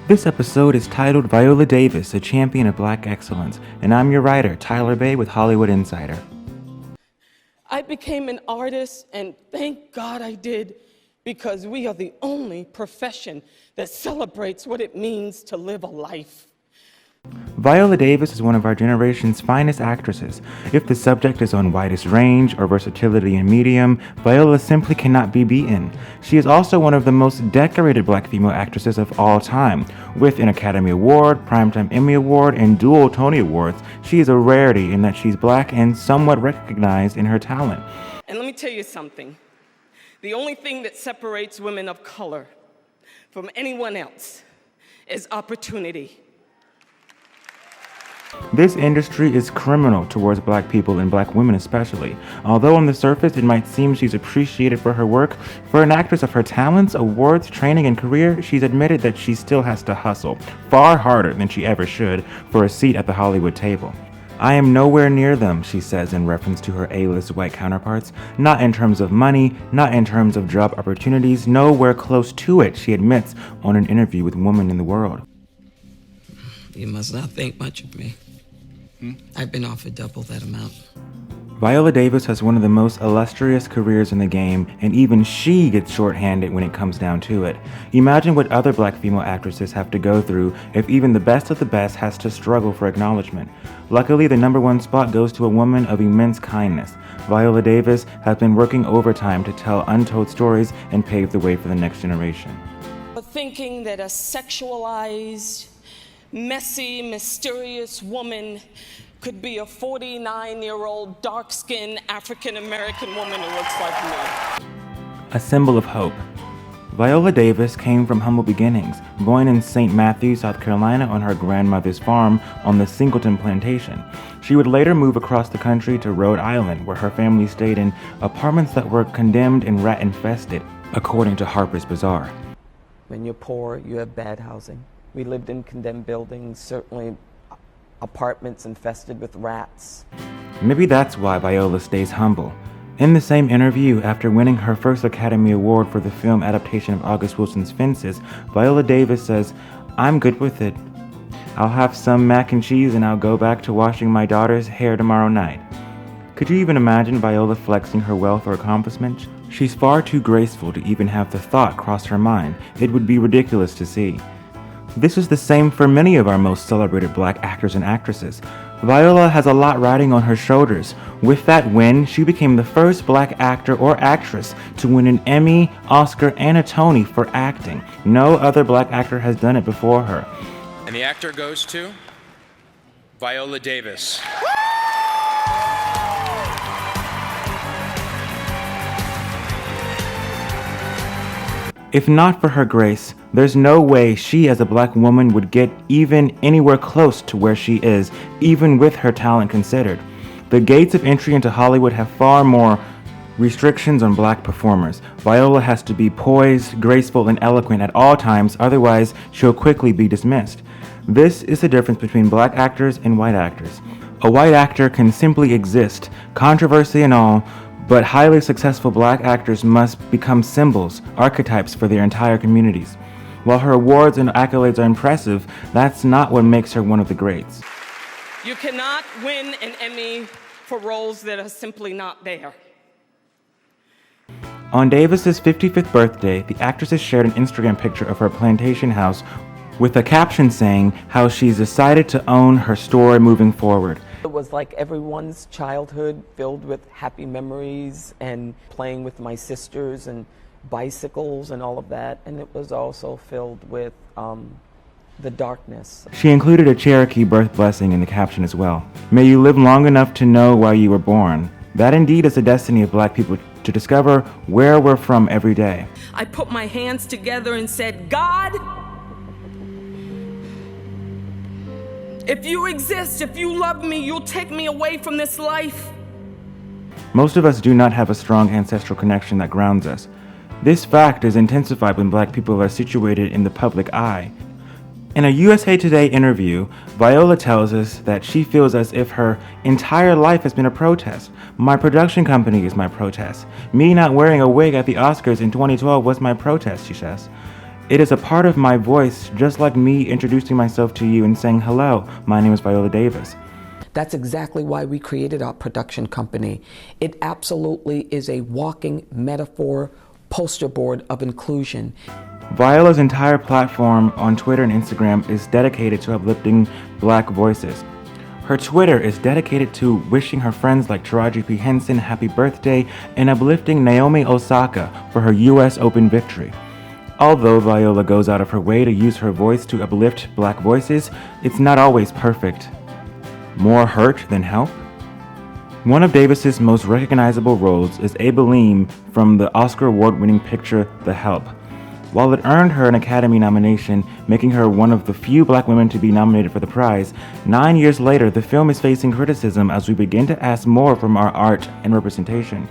This episode is titled Viola Davis, a Champion of Black Excellence, and I'm your writer, Tyler Bay with Hollywood Insider. I became an artist, and thank God I did, because we are the only profession that celebrates what it means to live a life. Viola Davis is one of our generation's finest actresses. If the subject is on widest range or versatility in medium, Viola simply cannot be beaten. She is also one of the most decorated black female actresses of all time. With an Academy Award, Primetime Emmy Award, and dual Tony Awards, she is a rarity in that she's black and somewhat recognized in her talent. And let me tell you something. The only thing that separates women of color from anyone else is opportunity. This industry is criminal towards black people and black women especially. Although on the surface it might seem she's appreciated for her work, for an actress of her talents, awards, training, and career, she's admitted that she still has to hustle, far harder than she ever should, for a seat at the Hollywood table. I am nowhere near them, she says in reference to her A-list white counterparts. Not in terms of money, not in terms of job opportunities, nowhere close to it, she admits on an interview with Woman in the World. You must not think much of me. I've been offered double that amount. Viola Davis has one of the most illustrious careers in the game, and even she gets shorthanded when it comes down to it. Imagine what other black female actresses have to go through if even the best of the best has to struggle for acknowledgement. Luckily, the number one spot goes to a woman of immense kindness. Viola Davis has been working overtime to tell untold stories and pave the way for the next generation. Thinking that a sexualized, messy, mysterious woman could be a 49-year-old, dark-skinned African-American woman who looks like me. A symbol of hope. Viola Davis came from humble beginnings, born in St. Matthews, South Carolina on her grandmother's farm on the Singleton Plantation. She would later move across the country to Rhode Island, where her family stayed in apartments that were condemned and rat-infested, according to Harper's Bazaar. When you're poor, you have bad housing. We lived in condemned buildings, certainly apartments infested with rats. Maybe that's why Viola stays humble. In the same interview, after winning her first Academy Award for the film adaptation of August Wilson's Fences, Viola Davis says, "I'm good with it. I'll have some mac and cheese and I'll go back to washing my daughter's hair tomorrow night." Could you even imagine Viola flexing her wealth or accomplishments? She's far too graceful to even have the thought cross her mind. It would be ridiculous to see. This is the same for many of our most celebrated black actors and actresses. Viola has a lot riding on her shoulders. With that win, she became the first black actor or actress to win an Emmy, Oscar, and a Tony for acting. No other black actor has done it before her. And the actor goes to Viola Davis. If not for her grace, there's no way she as a black woman would get even anywhere close to where she is, even with her talent considered. The gates of entry into Hollywood have far more restrictions on black performers. Viola has to be poised, graceful, and eloquent at all times, otherwise she'll quickly be dismissed. This is the difference between black actors and white actors. A white actor can simply exist, controversy and all, but highly successful black actors must become symbols, archetypes for their entire communities. While her awards and accolades are impressive, that's not what makes her one of the greats. You cannot win an Emmy for roles that are simply not there. On Davis's 55th birthday, the actress has shared an Instagram picture of her plantation house with a caption saying how she's decided to own her story moving forward. It was like everyone's childhood filled with happy memories and playing with my sisters and bicycles and all of that. And it was also filled with the darkness. She included a Cherokee birth blessing in the caption as well. May you live long enough to know why you were born. That indeed is the destiny of black people, to discover where we're from every day. I put my hands together and said, God, If you exist, if you love me, you'll take me away from this life. Most of us do not have a strong ancestral connection that grounds us. This fact is intensified when Black people are situated in the public eye. In a USA Today interview, Viola tells us that she feels as if her entire life has been a protest. My production company is my protest. Me not wearing a wig at the Oscars in 2012 was my protest, she says. It is a part of my voice, just like me introducing myself to you and saying, hello, my name is Viola Davis. That's exactly why we created our production company. It absolutely is a walking metaphor, poster board of inclusion. Viola's entire platform on Twitter and Instagram is dedicated to uplifting Black voices. Her Twitter is dedicated to wishing her friends like Taraji P. Henson happy birthday and uplifting Naomi Osaka for her US Open victory. Although Viola goes out of her way to use her voice to uplift Black voices, it's not always perfect. More hurt than help? One of Davis's most recognizable roles is Abeline from the Oscar award-winning picture The Help. While it earned her an Academy nomination, making her one of the few Black women to be nominated for the prize, 9 years later, the film is facing criticism as we begin to ask more from our art and representation.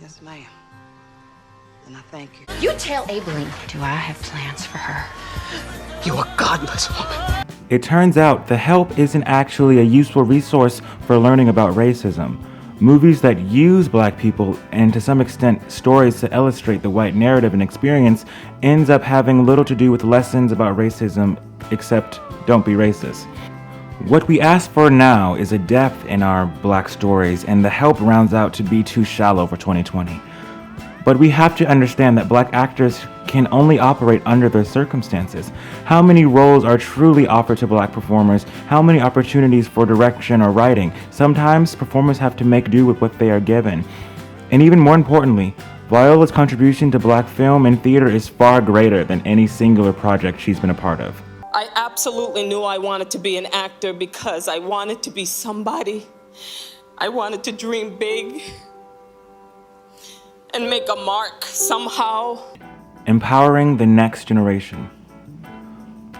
Yes, ma'am. And I thank you. You tell Abeline, do I have plans for her? You are godless woman. It turns out The Help isn't actually a useful resource for learning about racism. Movies that use Black people and to some extent stories to illustrate the white narrative and experience ends up having little to do with lessons about racism except don't be racist. What we ask for now is a depth in our Black stories, and The Help rounds out to be too shallow for 2020. But we have to understand that Black actors can only operate under their circumstances. How many roles are truly offered to Black performers? How many opportunities for direction or writing? Sometimes performers have to make do with what they are given. And even more importantly, Viola's contribution to Black film and theater is far greater than any singular project she's been a part of. I absolutely knew I wanted to be an actor because I wanted to be somebody. I wanted to dream big and make a mark somehow. Empowering the next generation.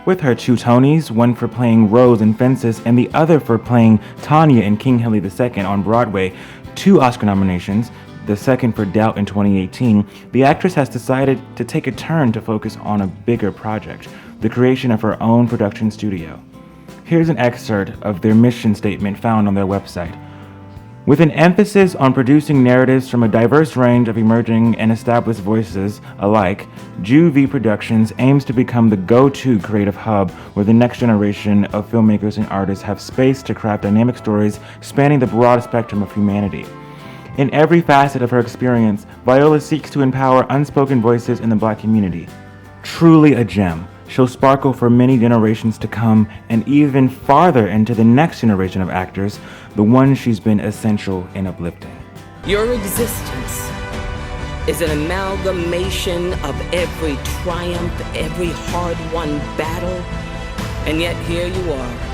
With her 2 Tonys, one for playing Rose in Fences and the other for playing Tanya in King Henry II on Broadway, 2 Oscar nominations, the second for Doubt in 2018, the actress has decided to take a turn to focus on a bigger project, the creation of her own production studio. Here's an excerpt of their mission statement found on their website. With an emphasis on producing narratives from a diverse range of emerging and established voices alike, Ju-V Productions aims to become the go-to creative hub where the next generation of filmmakers and artists have space to craft dynamic stories spanning the broad spectrum of humanity. In every facet of her experience, Viola seeks to empower unspoken voices in the Black community. Truly a gem. She'll sparkle for many generations to come and even farther into the next generation of actors, the one she's been essential in uplifting. Your existence is an amalgamation of every triumph, every hard-won battle, and yet here you are.